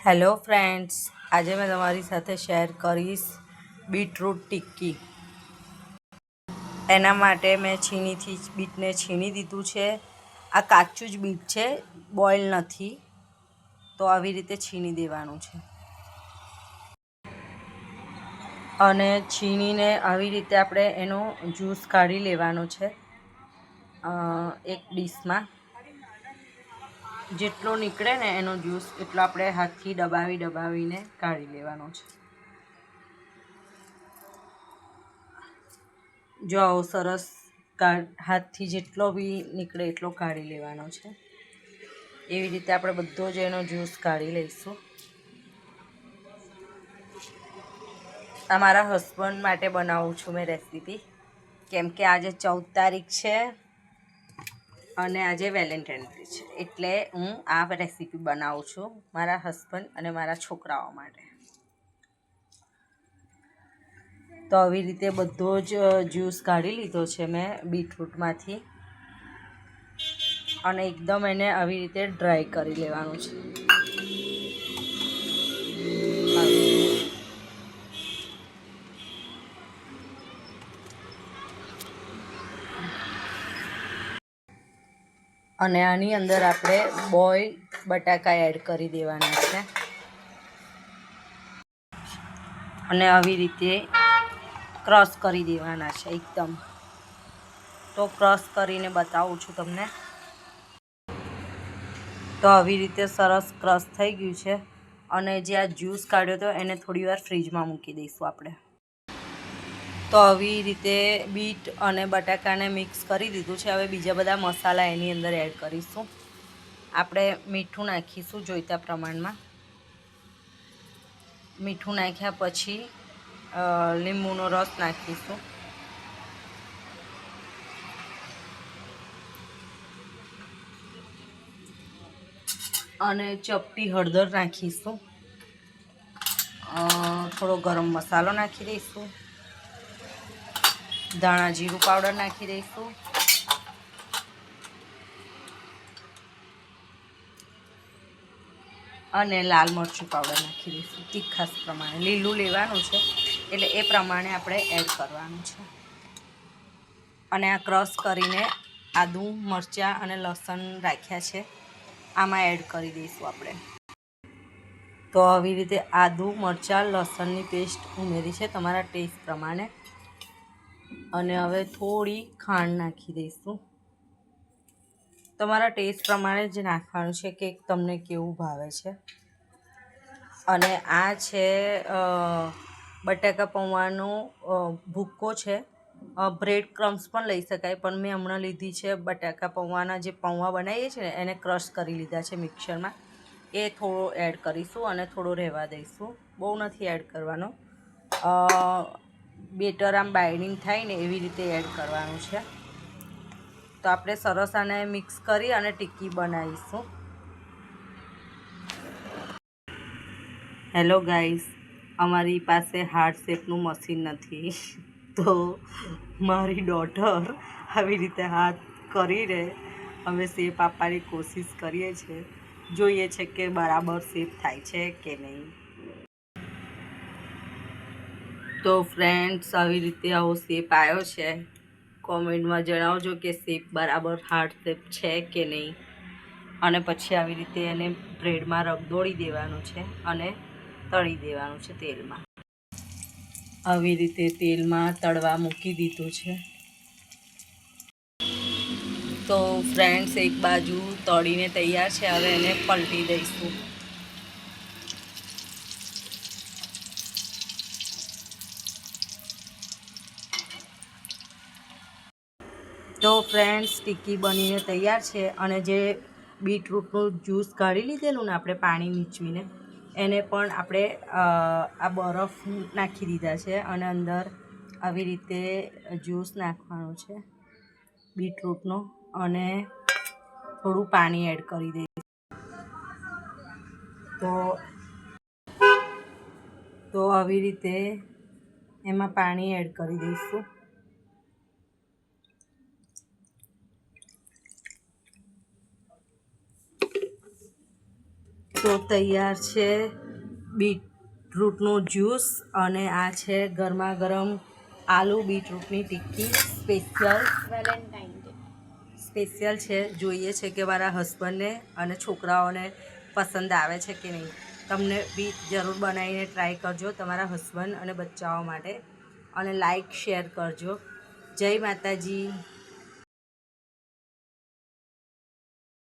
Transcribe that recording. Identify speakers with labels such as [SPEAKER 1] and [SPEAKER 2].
[SPEAKER 1] Hello friends, આજે મેં તમારી સાથે શેર કરીશ બીટરૂટ ટિક્કી. એના માટે મેં બીટને છીણી દીધું છે. આ કાચું જ બીટ છે, બોઇલ નથી, તો આવી રીતે છીણી દેવાનું છે. અને છીણીને આવી રીતે આપણે એનો જ્યુસ કાઢી લેવાનો છે. એક ડીશમાં જેટલો નીકળે ને એનો જ્યુસ એટલો આપણે હાથથી દબાવીને કાઢી લેવાનો છે. જો આવો સરસ હાથથી જેટલો બી નીકળે એટલો કાઢી લેવાનો છે. એવી રીતે આપણે બધો જ એનો જ્યુસ કાઢી લઈશું. આ મારા હસબન્ડ માટે બનાવું છું મેં રેસીપી, કેમ કે આજે 14 તારીખ છે અને આજે વેલેન્ટાઇન ડે છે, એટલે હું આ રેસીપી બનાવું છું મારા હસબન્ડ અને મારા છોકરાઓ માટે. તો આવી રીતે બધો જ જ્યુસ કાઢી લીધો છે મેં બીટરૂટમાંથી, અને એકદમ એને આવી રીતે ડ્રાય કરી લેવાનું છે. અને આની અંદર આપણે બોઇલ બટાકા એડ કરી દેવાના છે, અને આવી રીતે ક્રશ કરી દેવાના છે એકદમ. તો ક્રશ કરીને બતાવું છું તમને. તો આવી રીતે સરસ ક્રશ થઈ ગયું છે, અને જે આ જ્યુસ કાઢ્યો હતો એને થોડી વાર ફ્રીજમાં મૂકી દઈશું આપણે. તો આવી રીતે બીટ અને બટાકાને મિક્સ કરી દીધું છે. હવે બીજા બધા મસાલા એની અંદર એડ કરીશું. આપણે મીઠું નાખીશું જોઈતા પ્રમાણમાં. મીઠું નાખ્યા પછી લીંબુનો રસ નાખીશું. અને ચપટી હળદર નાખીશું. થોડો ગરમ મસાલો નાખી દઈશું. ધાણા જીરું પાવડર નાખી દઈશું. અને લાલ મરચું પાવડર નાખી દઈશું તીખાસ પ્રમાણે. લીલું લેવાનું છે એટલે એ પ્રમાણે આપણે એડ કરવાનું છે. અને આ ક્રશ કરીને આદું, મરચાં અને લસણ રાખ્યા છે, આમાં એડ કરી દઈશું આપણે. તો આવી રીતે આદું, મરચાં, લસણની પેસ્ટ ઉમેરી છે તમારા ટેસ્ટ પ્રમાણે. અને હવે થોડી ખાંડ નાખી દઈશું. તમારા ટેસ્ટ પ્રમાણે જ નાખવાનું છે કે તમને કેવું ભાવે છે. અને આ છે બટાકા પૌવાનો ભૂક્કો છે. બ્રેડ ક્રમ્સ પણ લઈ શકાય, પણ મેં હમણાં લીધી છે બટાકા પૌવાના જે પૌવા બનાવીએ છીએ ને એને ક્રશ કરી લીધા છે મિક્સરમાં. એ થોડો એડ કરીશું અને થોડો રહેવા દઈશું, બહુ નથી એડ કરવાનો. બેટર આમ બાઇન્ડિંગ થાય ને એવી રીતે એડ કરવાનું છે. તો આપણે સરસ આને મિક્સ કરી અને ટિક્કી બનાવીશું. હેલો ગાઈસ, અમારી પાસે હાર્ટ શેપનું મશીન નથી, તો મારી ડોટર આવી રીતે હાથ કરીને અમે શેપ આપવાની કોશિશ કરીએ છીએ. જોઈએ છે કે બરાબર શેપ થાય છે કે નહીં. તો ફ્રેન્ડ્સ, આવી રીતે આવો શેપ આવ્યો છે. કોમેન્ટમાં જણાવજો કે શેપ બરાબર હાર્ટ શેપ છે કે નહીં. અને પછી આવી રીતે એને બ્રેડમાં રગદોળી દેવાનું છે અને તળી દેવાનું છે તેલમાં. આવી રીતે તેલમાં તળવા મૂકી દીધું છે. તો ફ્રેન્ડ્સ, એક બાજુ તળીને તૈયાર છે, હવે એને પલટી દઈશું. તો ફ્રેન્ડ્સ, ટિક્કી બનીને તૈયાર છે. અને જે બીટરૂટનું જ્યુસ કાઢી લીધેલું ને આપણે પાણી નીચવીને, એને પણ આપણે આ બરફ નાખી દીધા છે. અને અંદર આવી રીતે જ્યુસ નાખવાનું છે બીટરૂટનો, અને થોડું પાણી એડ કરી દઈશું. તો આવી રીતે એમાં પાણી એડ કરી દઈશું. તો તૈયાર છે બીટરૂટનો જ્યુસ અને આ છે ગરમા ગરમ આલુ બીટરૂટની ટિક્કી સ્પેશિયલ છે. જોઈએ છે કે મારા હસબન્ડને અને છોકરાઓને પસંદ આવે છે કે નહીં. તમને બી જરૂર બનાવીને ટ્રાય કરજો તમારા હસબન્ડ અને બચ્ચાઓ માટે અને લાઈક શેર કરજો. જય માતાજી.